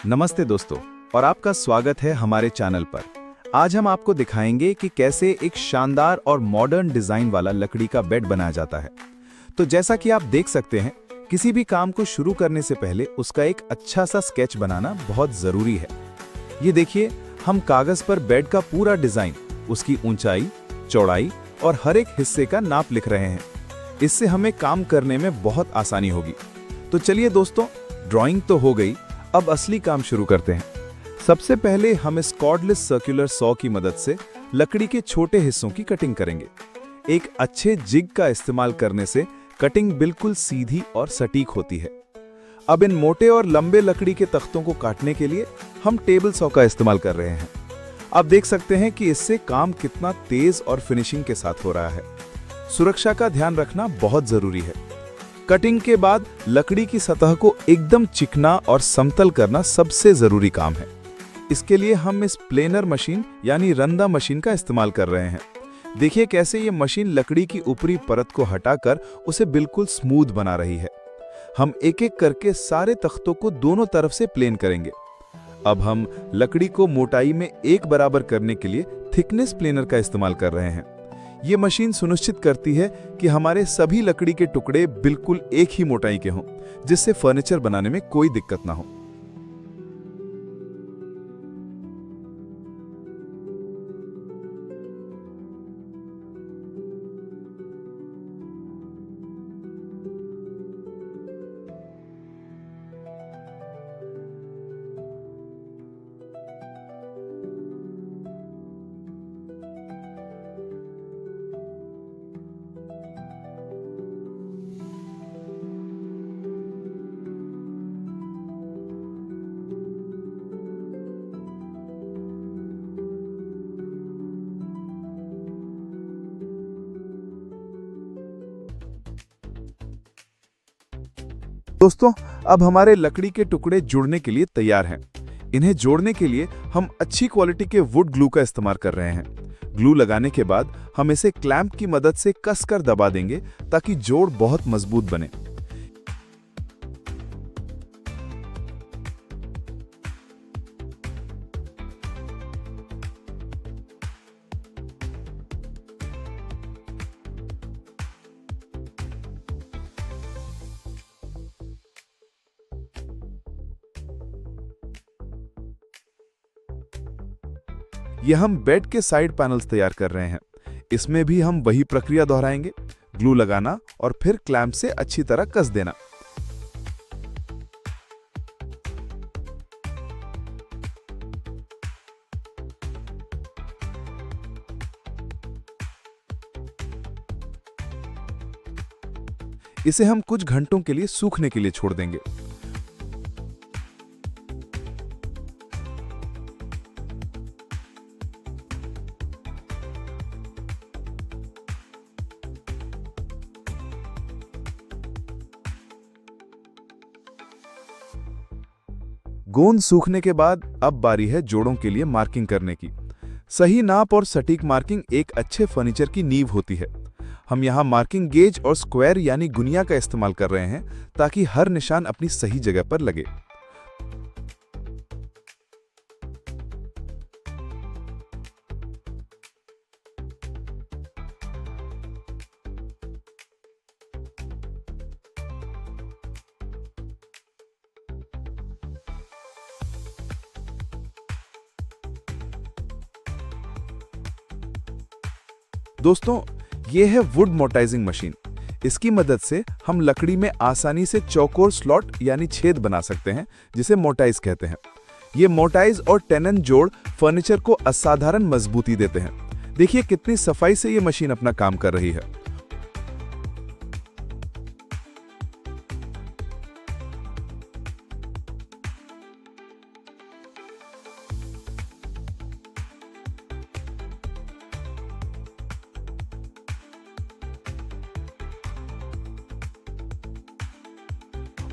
नमस्ते दोस्तों, और आपका स्वागत है हमारे चैनल पर। आज हम आपको दिखाएंगे कि कैसे एक शानदार और मॉडर्न डिजाइन वाला लकड़ी का बेड बनाया जाता है। तो जैसा कि आप देख सकते हैं, किसी भी काम को शुरू करने से पहले उसका एक अच्छा सा स्केच बनाना बहुत जरूरी है। ये देखिए, हम कागज पर बेड का पूरा डिजाइन, उसकी ऊंचाई, चौड़ाई और हर एक हिस्से का नाप लिख रहे हैं। इससे हमें काम करने में बहुत आसानी होगी। तो चलिए दोस्तों, ड्राइंग तो हो गई, अब असली काम शुरू करते हैं। सबसे पहले हम इस कॉर्डलेस सर्कुलर सॉ की मदद से लकड़ी के छोटे हिस्सों की कटिंग करेंगे। एक अच्छे जिग का इस्तेमाल करने से कटिंग बिल्कुल सीधी और सटीक होती है। अब इन मोटे और लंबे लकड़ी के तख्तों को काटने के लिए हम टेबल सॉ का इस्तेमाल कर रहे हैं। आप देख सकते हैं कि इससे काम कितना तेज और फिनिशिंग के साथ हो रहा है। सुरक्षा का ध्यान रखना बहुत जरूरी है। कटिंग के बाद लकड़ी की सतह को एकदम चिकना और समतल करना सबसे जरूरी काम है। इसके लिए हम इस प्लेनर मशीन यानी रंदा मशीन का इस्तेमाल कर रहे हैं। देखिए कैसे ये मशीन लकड़ी की ऊपरी परत को हटाकर उसे बिल्कुल स्मूथ बना रही है। हम एक एक करके सारे तख्तों को दोनों तरफ से प्लेन करेंगे। अब हम लकड़ी को मोटाई में एक बराबर करने के लिए थिकनेस प्लेनर का इस्तेमाल कर रहे हैं। ये मशीन सुनिश्चित करती है कि हमारे सभी लकड़ी के टुकड़े बिल्कुल एक ही मोटाई के हों, जिससे फर्नीचर बनाने में कोई दिक्कत ना हो। दोस्तों, अब हमारे लकड़ी के टुकड़े जुड़ने के लिए तैयार हैं। इन्हें जोड़ने के लिए हम अच्छी क्वालिटी के वुड ग्लू का इस्तेमाल कर रहे हैं। ग्लू लगाने के बाद हम इसे क्लैंप की मदद से कसकर दबा देंगे ताकि जोड़ बहुत मजबूत बने। यह हम बेड के साइड पैनल्स तैयार कर रहे हैं। इसमें भी हम वही प्रक्रिया दोहराएंगे, ग्लू लगाना और फिर क्लैंप से अच्छी तरह कस देना। इसे हम कुछ घंटों के लिए सूखने के लिए छोड़ देंगे। गोंद सूखने के बाद अब बारी है जोड़ों के लिए मार्किंग करने की। सही नाप और सटीक मार्किंग एक अच्छे फर्नीचर की नींव होती है। हम यहाँ मार्किंग गेज और स्क्वायर यानी गुनिया का इस्तेमाल कर रहे हैं ताकि हर निशान अपनी सही जगह पर लगे। दोस्तों, ये है वुड मोटाइजिंग मशीन। इसकी मदद से हम लकड़ी में आसानी से चौकोर स्लॉट यानी छेद बना सकते हैं, जिसे मोटाइज कहते हैं। ये मोटाइज और टेनन जोड़ फर्नीचर को असाधारण मजबूती देते हैं। देखिए कितनी सफाई से ये मशीन अपना काम कर रही है।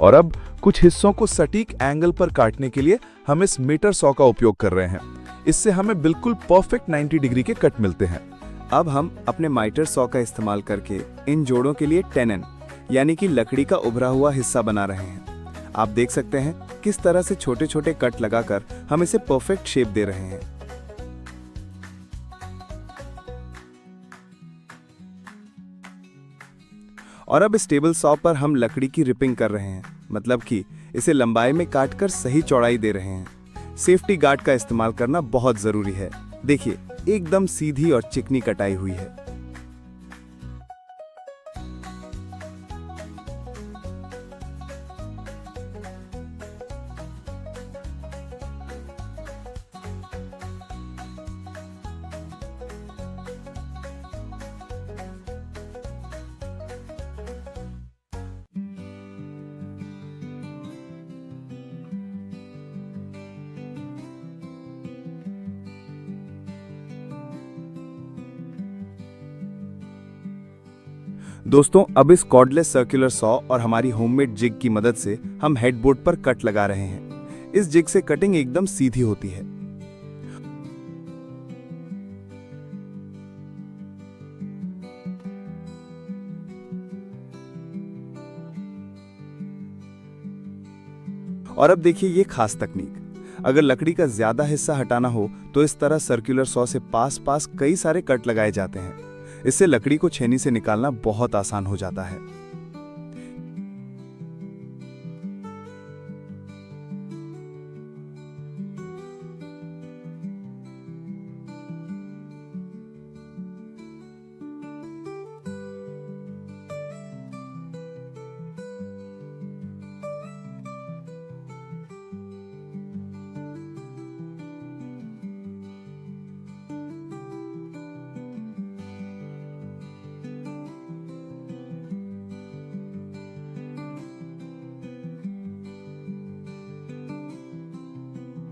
और अब कुछ हिस्सों को सटीक एंगल पर काटने के लिए हम इस मीटर सॉ का उपयोग कर रहे हैं। इससे हमें बिल्कुल परफेक्ट 90 डिग्री के कट मिलते हैं। अब हम अपने माइटर सॉ का इस्तेमाल करके इन जोड़ों के लिए टेनन यानी कि लकड़ी का उभरा हुआ हिस्सा बना रहे हैं। आप देख सकते हैं किस तरह से छोटे छोटे कट लगाकर हम इसे परफेक्ट शेप दे रहे हैं। और अब इस टेबल सॉ पर हम लकड़ी की रिपिंग कर रहे हैं, मतलब कि इसे लंबाई में काटकर सही चौड़ाई दे रहे हैं। सेफ्टी गार्ड का इस्तेमाल करना बहुत जरूरी है। देखिए, एकदम सीधी और चिकनी कटाई हुई है। दोस्तों, अब इस कॉर्डलेस सर्कुलर सॉ और हमारी होममेड जिग की मदद से हम हेडबोर्ड पर कट लगा रहे हैं। इस जिग से कटिंग एकदम सीधी होती है। और अब देखिए ये खास तकनीक। अगर लकड़ी का ज्यादा हिस्सा हटाना हो तो इस तरह सर्कुलर सॉ से पास पास कई सारे कट लगाए जाते हैं। इससे लकड़ी को छेनी से निकालना बहुत आसान हो जाता है।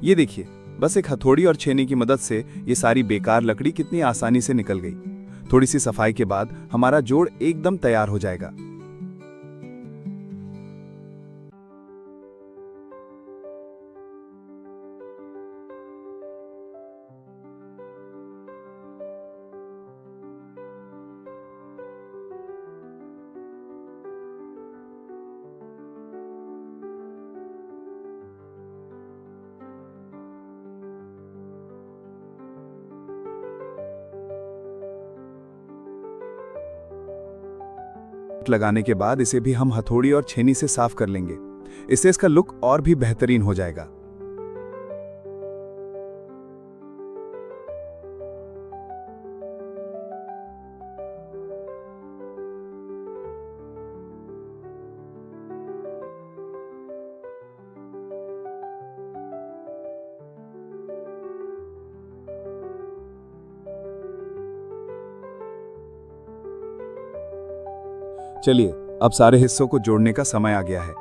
ये देखिए, बस एक हथौड़ी और छेनी की मदद से ये सारी बेकार लकड़ी कितनी आसानी से निकल गई। थोड़ी सी सफाई के बाद हमारा जोड़ एकदम तैयार हो जाएगा। लगाने के बाद इसे भी हम हथौड़ी और छेनी से साफ कर लेंगे। इससे इसका लुक और भी बेहतरीन हो जाएगा। चलिए, अब सारे हिस्सों को जोड़ने का समय आ गया है।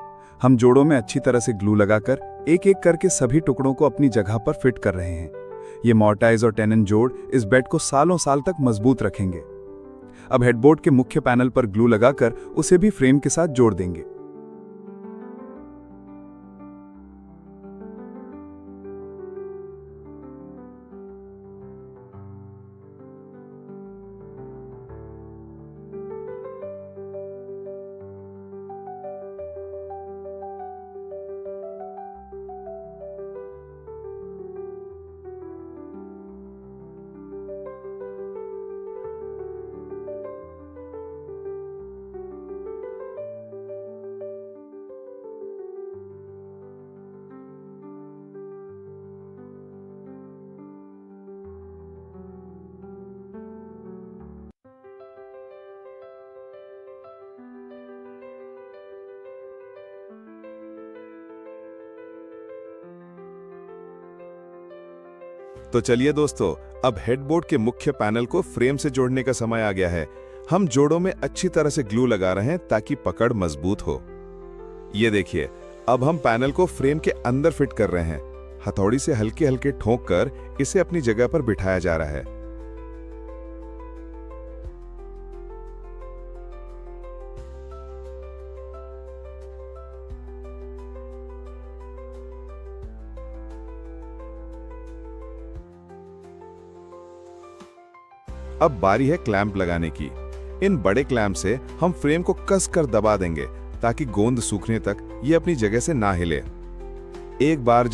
हम जोड़ों में अच्छी तरह से ग्लू लगाकर एक एक करके सभी टुकड़ों को अपनी जगह पर फिट कर रहे हैं। ये मोर्टाइज और टेनन जोड़ इस बेड को सालों साल तक मजबूत रखेंगे। अब हेडबोर्ड के मुख्य पैनल पर ग्लू लगाकर उसे भी फ्रेम के साथ जोड़ देंगे। तो चलिए दोस्तों, अब हेडबोर्ड के मुख्य पैनल को फ्रेम से जोड़ने का समय आ गया है। हम जोड़ों में अच्छी तरह से ग्लू लगा रहे हैं ताकि पकड़ मजबूत हो। ये देखिए, अब हम पैनल को फ्रेम के अंदर फिट कर रहे हैं। हथौड़ी से हल्के हल्के ठोक कर इसे अपनी जगह पर बिठाया जा रहा है। अब बारी है क्लैंप लगाने की। इन बड़े क्लैंप से हम फ्रेम को कस कर दबा देंगे ताकि गोंद सूखने तक ये अपनी जगह से ना हिले। एक बार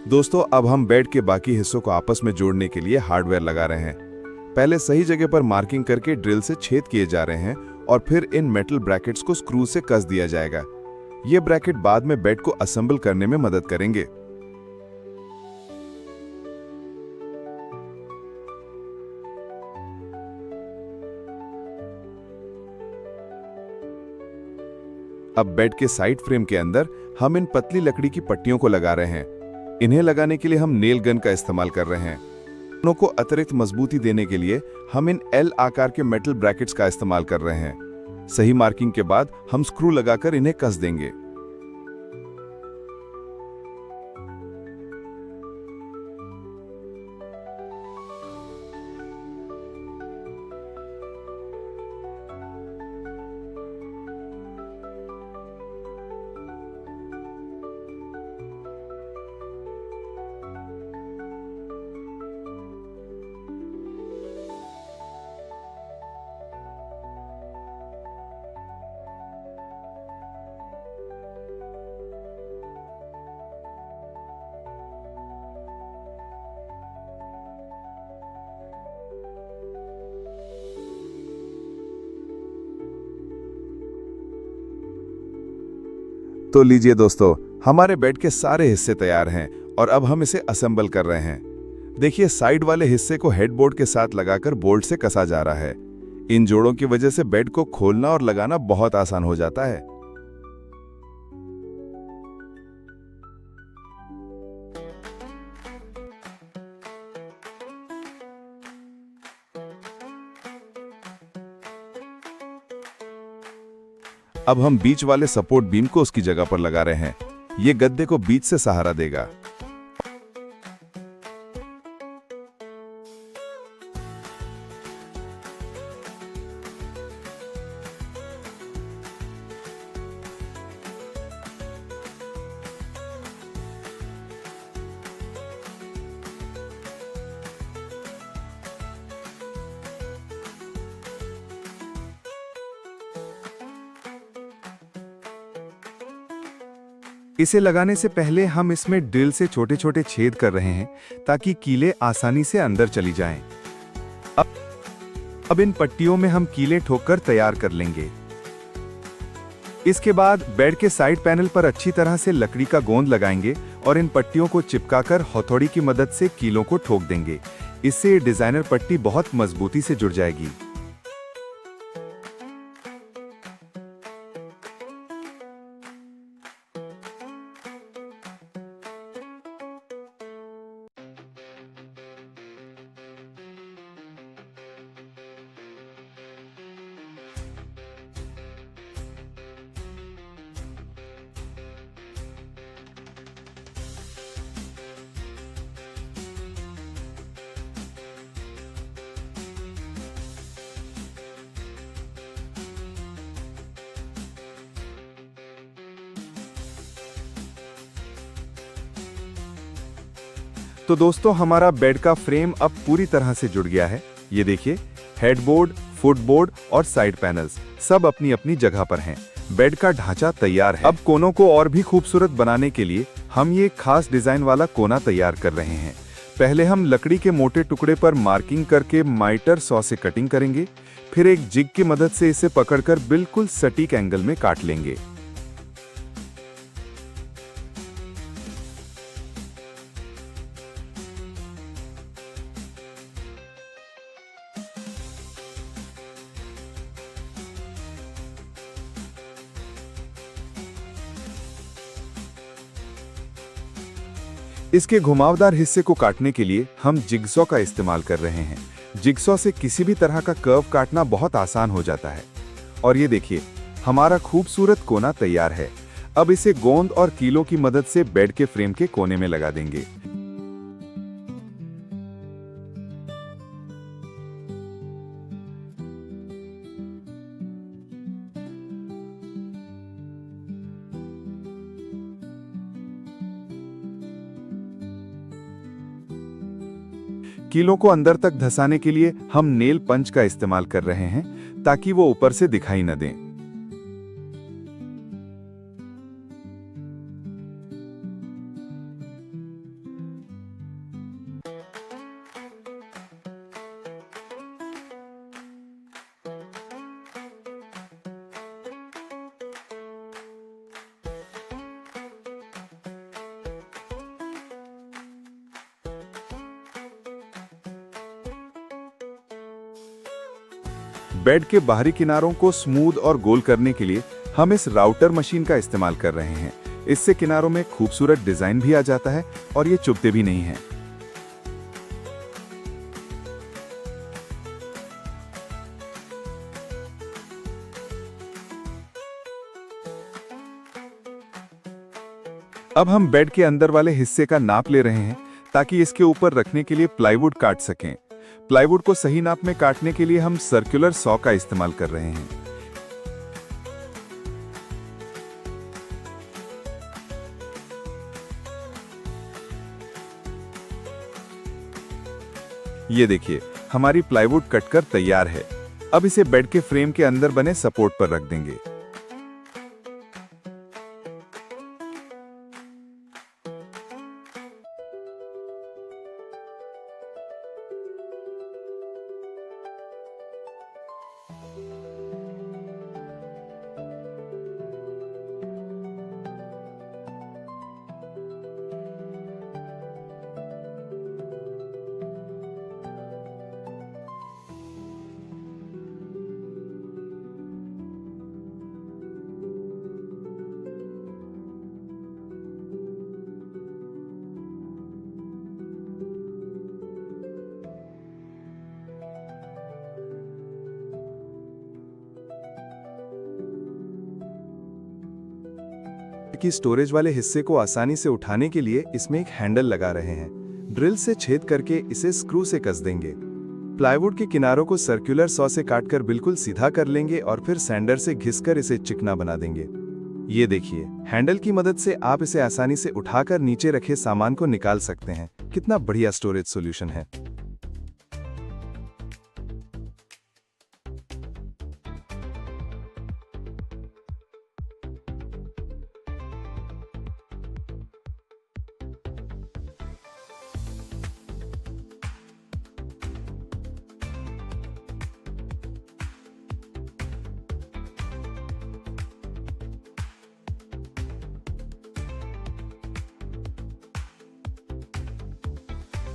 दोस्तों, अब हम बेड के बाकी हिस्सों को आपस में जोड़ने के लिए हार्डवेयर लगा रहे हैं। पहले सही जगह पर मार्किंग करके ड्रिल से छेद किए जा रहे हैं और फिर इन मेटल ब्रैकेट्स को स्क्रू से कस दिया जाएगा। ये ब्रैकेट बाद में बेड को असेंबल करने में मदद करेंगे। अब बेड के साइड फ्रेम के अंदर हम इन पतली लकड़ी की पट्टियों को लगा रहे हैं। इन्हें लगाने के लिए हम नेल गन का इस्तेमाल कर रहे हैं। दोनों को अतिरिक्त मजबूती देने के लिए हम इन एल आकार के मेटल ब्रैकेट्स का इस्तेमाल कर रहे हैं। सही मार्किंग के बाद हम स्क्रू लगाकर इन्हें कस देंगे। तो लीजिए दोस्तों, हमारे बेड के सारे हिस्से तैयार हैं और अब हम इसे असेंबल कर रहे हैं। देखिए, साइड वाले हिस्से को हेडबोर्ड के साथ लगाकर बोल्ट से कसा जा रहा है। इन जोड़ों की वजह से बेड को खोलना और लगाना बहुत आसान हो जाता है। अब हम बीच वाले सपोर्ट बीम को उसकी जगह पर लगा रहे हैं। ये गद्दे को बीच से सहारा देगा। इसे लगाने से पहले हम इसमें ड्रिल से छोटे छोटे छेद कर रहे हैं ताकि कीलें आसानी से अंदर चली जाएं। अब इन पट्टियों में हम कीलें ठोककर तैयार कर लेंगे। इसके बाद बेड के साइड पैनल पर अच्छी तरह से लकड़ी का गोंद लगाएंगे और इन पट्टियों को चिपकाकर हथौड़ी की मदद से कीलों को ठोक देंगे। इससे डिजाइनर पट्टी बहुत मजबूती से जुड़ जाएगी। तो दोस्तों हमारा बेड का फ्रेम अब पूरी तरह से जुड़ गया है। ये देखिए, हेडबोर्ड, फुटबोर्ड और साइड पैनल्स सब अपनी अपनी जगह पर हैं। बेड का ढांचा तैयार है। अब कोनों को और भी खूबसूरत बनाने के लिए हम ये खास डिजाइन वाला कोना तैयार कर रहे हैं। पहले हम लकड़ी के मोटे टुकड़े पर मार्किंग करके माइटर सॉ से कटिंग करेंगे, फिर एक जिग की मदद से इसे पकड़कर बिल्कुल सटीक एंगल में काट लेंगे। इसके घुमावदार हिस्से को काटने के लिए हम जिगसॉ का इस्तेमाल कर रहे हैं। जिगसॉ से किसी भी तरह का कर्व काटना बहुत आसान हो जाता है। और ये देखिए, हमारा खूबसूरत कोना तैयार है। अब इसे गोंद और कीलों की मदद से बेड के फ्रेम के कोने में लगा देंगे। कीलों को अंदर तक धंसाने के लिए हम नेल पंच का इस्तेमाल कर रहे हैं ताकि वो ऊपर से दिखाई न दें। बेड के बाहरी किनारों को स्मूथ और गोल करने के लिए हम इस राउटर मशीन का इस्तेमाल कर रहे हैं। इससे किनारों में खूबसूरत डिजाइन भी आ जाता है और ये चुभते भी नहीं हैं। अब हम बेड के अंदर वाले हिस्से का नाप ले रहे हैं ताकि इसके ऊपर रखने के लिए प्लाईवुड काट सकें। प्लाईवुड को सही नाप में काटने के लिए हम सर्कुलर सॉ का इस्तेमाल कर रहे हैं। ये देखिए, हमारी प्लाईवुड कटकर तैयार है। अब इसे बेड के फ्रेम के अंदर बने सपोर्ट पर रख देंगे। कि स्टोरेज वाले हिस्से को आसानी से उठाने के लिए इसमें एक हैंडल लगा रहे हैं। ड्रिल से छेद करके इसे स्क्रू से कस देंगे। प्लाईवुड के किनारों को सर्कुलर सॉ से काटकर बिल्कुल सीधा कर लेंगे और फिर सैंडर से घिसकर इसे चिकना बना देंगे। ये देखिए, हैंडल की मदद से आप इसे आसानी से उठाकर नीचे रखे सामान को निकाल सकते हैं। कितना बढ़िया स्टोरेज सॉल्यूशन है।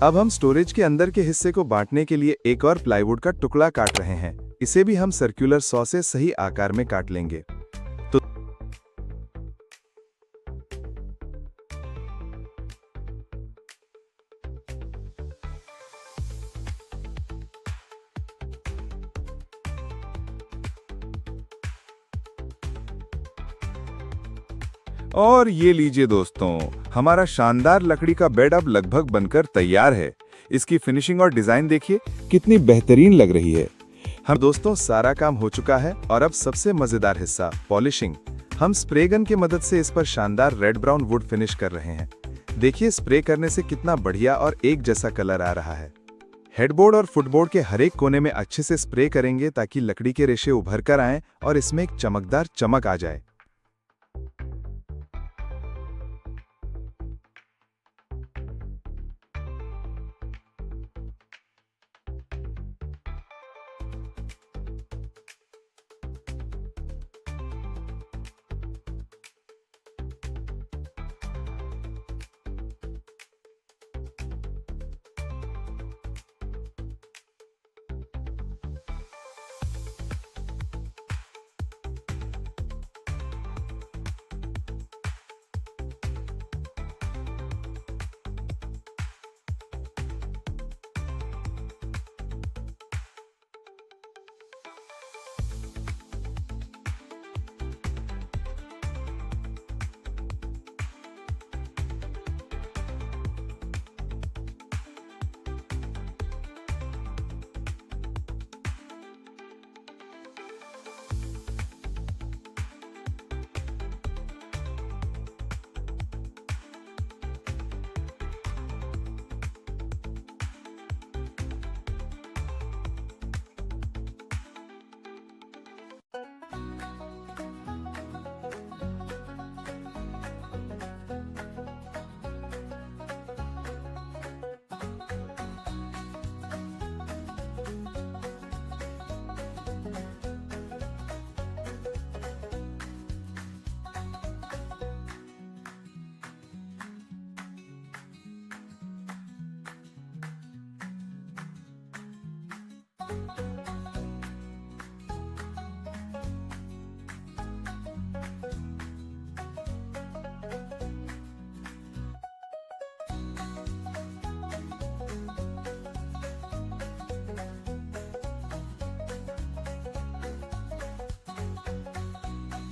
अब हम स्टोरेज के अंदर के हिस्से को बांटने के लिए एक और प्लाईवुड का टुकड़ा काट रहे हैं। इसे भी हम सर्कुलर सॉ से सही आकार में काट लेंगे। और ये लीजिए दोस्तों, हमारा शानदार लकड़ी का बेड अब लगभग बनकर तैयार है। इसकी फिनिशिंग और डिजाइन देखिए कितनी बेहतरीन लग रही है। हम दोस्तों सारा काम हो चुका है और अब सबसे मजेदार हिस्सा, पॉलिशिंग। हम स्प्रे गन की मदद से इस पर शानदार रेड ब्राउन वुड फिनिश कर रहे हैं। देखिए स्प्रे करने से कितना बढ़िया और एक जैसा कलर आ रहा है। हेडबोर्ड और फुटबोर्ड के हर एक कोने में अच्छे से स्प्रे करेंगे ताकि लकड़ी के रेशे उभर कर आएं और इसमें एक चमकदार चमक आ जाए।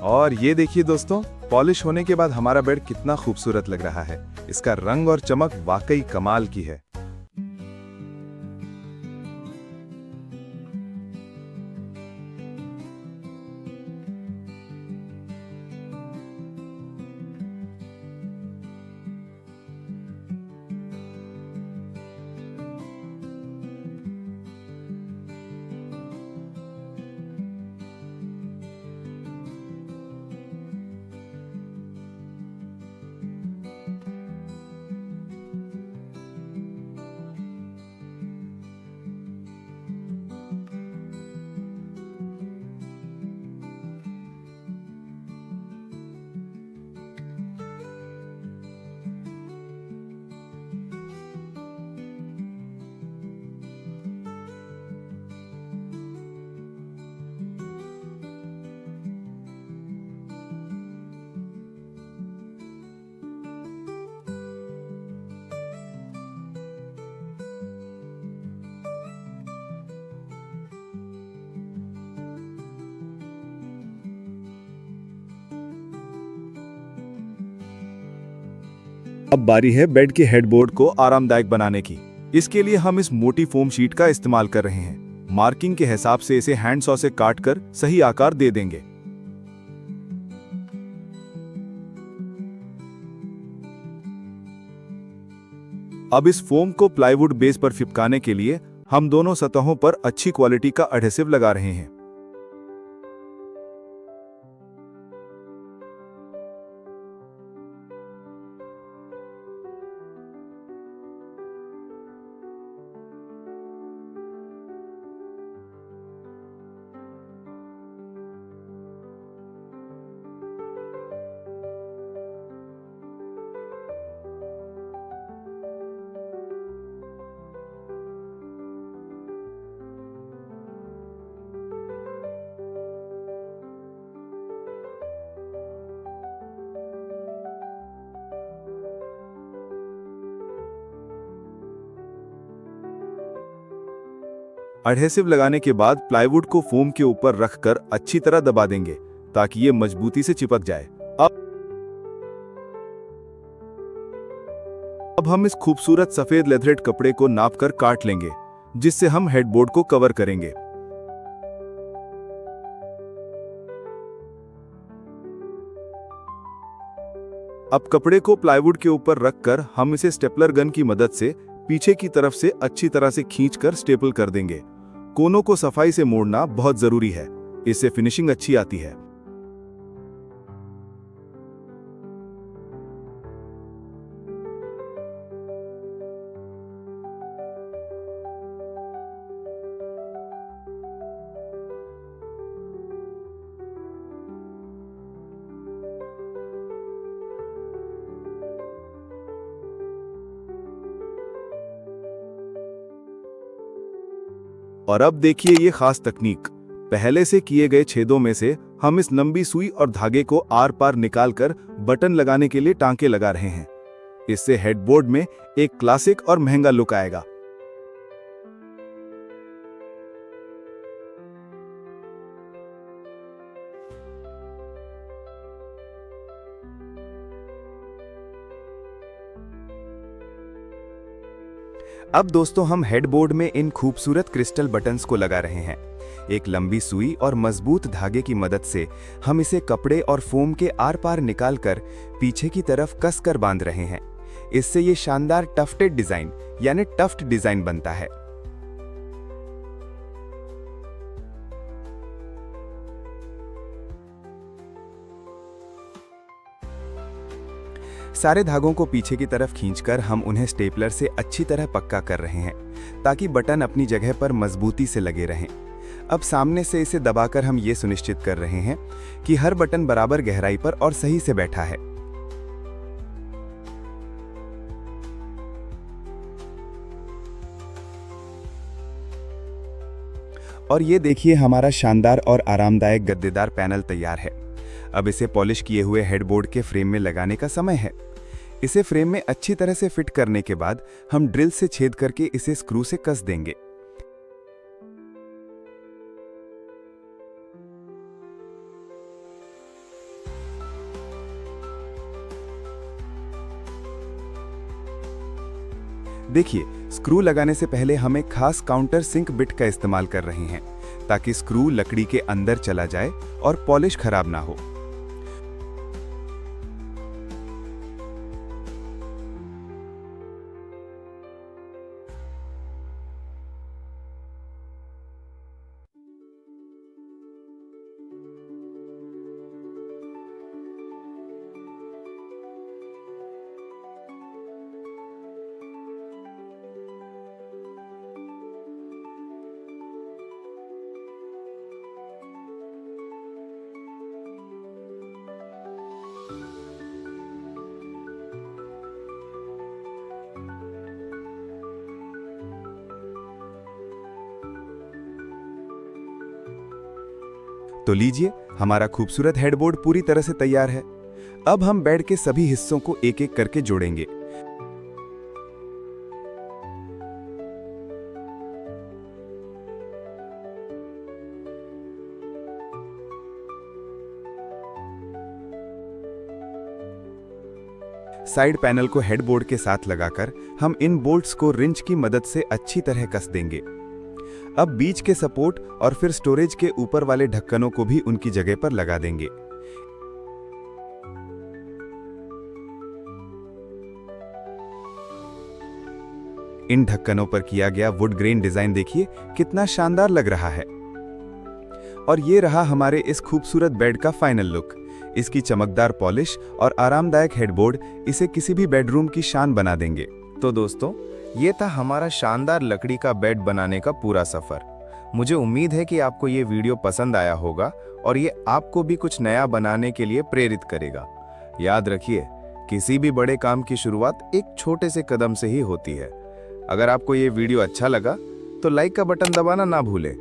और ये देखिए दोस्तों, पॉलिश होने के बाद हमारा बेड कितना खूबसूरत लग रहा है। इसका रंग और चमक वाकई कमाल की है। अब बारी है बेड के हेडबोर्ड को आरामदायक बनाने की। इसके लिए हम इस मोटी फोम शीट का इस्तेमाल कर रहे हैं। मार्किंग के हिसाब से इसे हैंड सॉ से काटकर सही आकार दे देंगे। अब इस फोम को प्लाईवुड बेस पर चिपकाने के लिए हम दोनों सतहों पर अच्छी क्वालिटी का एडहेसिव लगा रहे हैं। एडहेसिव लगाने के बाद प्लाईवुड को फोम के ऊपर रखकर अच्छी तरह दबा देंगे ताकि ये मजबूती से चिपक जाए। अब हम इस खूबसूरत सफेद लेथरेट कपड़े को नापकर काट लेंगे, जिससे हम हेडबोर्ड को कवर करेंगे। अब कपड़े को प्लाईवुड के ऊपर रखकर हम इसे स्टेपलर गन की मदद से पीछे की तरफ से अच्छी तरह से खींचकर स्टेपल कर देंगे। कोनों को सफाई से मोड़ना बहुत जरूरी है, इससे फिनिशिंग अच्छी आती है। और अब देखिए ये खास तकनीक। पहले से किए गए छेदों में से हम इस लंबी सुई और धागे को आर पार निकालकर बटन लगाने के लिए टांके लगा रहे हैं। इससे हेडबोर्ड में एक क्लासिक और महंगा लुक आएगा। अब दोस्तों हम हेडबोर्ड में इन खूबसूरत क्रिस्टल बटन्स को लगा रहे हैं। एक लंबी सुई और मजबूत धागे की मदद से हम इसे कपड़े और फोम के आर पार निकालकर पीछे की तरफ कसकर बांध रहे हैं। इससे ये शानदार टफ्टेड डिजाइन यानी टफ्ट डिजाइन बनता है। सारे धागों को पीछे की तरफ खींचकर हम उन्हें स्टेपलर से अच्छी तरह पक्का कर रहे हैं ताकि बटन अपनी जगह पर मजबूती से लगे रहें। अब सामने से इसे दबाकर हम ये सुनिश्चित कर रहे हैं कि हर बटन बराबर गहराई पर और सही से बैठा है। और ये देखिए हमारा शानदार और आरामदायक गद्देदार पैनल तैयार है। अब इसे पॉलिश किए हुए हेडबोर्ड के फ्रेम में लगाने का समय है। इसे फ्रेम में अच्छी तरह से फिट करने के बाद हम ड्रिल से छेद करके इसे स्क्रू से कस देंगे। देखिए, स्क्रू लगाने से पहले हम एक खास काउंटर सिंक बिट का इस्तेमाल कर रहे हैं ताकि स्क्रू लकड़ी के अंदर चला जाए और पॉलिश खराब ना हो। तो लीजिए, हमारा खूबसूरत हेडबोर्ड पूरी तरह से तैयार है। अब हम बेड के सभी हिस्सों को एक एक करके जोड़ेंगे। साइड पैनल को हेडबोर्ड के साथ लगाकर हम इन बोल्ट्स को रिंच की मदद से अच्छी तरह कस देंगे। अब बीच के सपोर्ट और फिर स्टोरेज के ऊपर वाले ढक्कनों को भी उनकी जगह पर लगा देंगे। इन ढक्कनों पर किया गया वुड ग्रेन डिजाइन देखिए कितना शानदार लग रहा है। और ये रहा हमारे इस खूबसूरत बेड का फाइनल लुक। इसकी चमकदार पॉलिश और आरामदायक हेडबोर्ड इसे किसी भी बेडरूम की शान बना देंगे। तो दोस्तों, ये था हमारा शानदार लकड़ी का बेड बनाने का पूरा सफर। मुझे उम्मीद है कि आपको ये वीडियो पसंद आया होगा और ये आपको भी कुछ नया बनाने के लिए प्रेरित करेगा। याद रखिए, किसी भी बड़े काम की शुरुआत एक छोटे से कदम से ही होती है। अगर आपको ये वीडियो अच्छा लगा तो लाइक का बटन दबाना ना भूलें।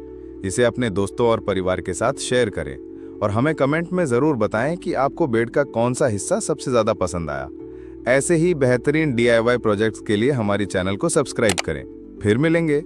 इसे अपने दोस्तों और परिवार के साथ शेयर करें और हमें कमेंट में ज़रूर बताएं कि आपको बेड का कौन सा हिस्सा सबसे ज़्यादा पसंद आया। ऐसे ही बेहतरीन DIY प्रोजेक्ट्स के लिए हमारी चैनल को सब्सक्राइब करें। फिर मिलेंगे।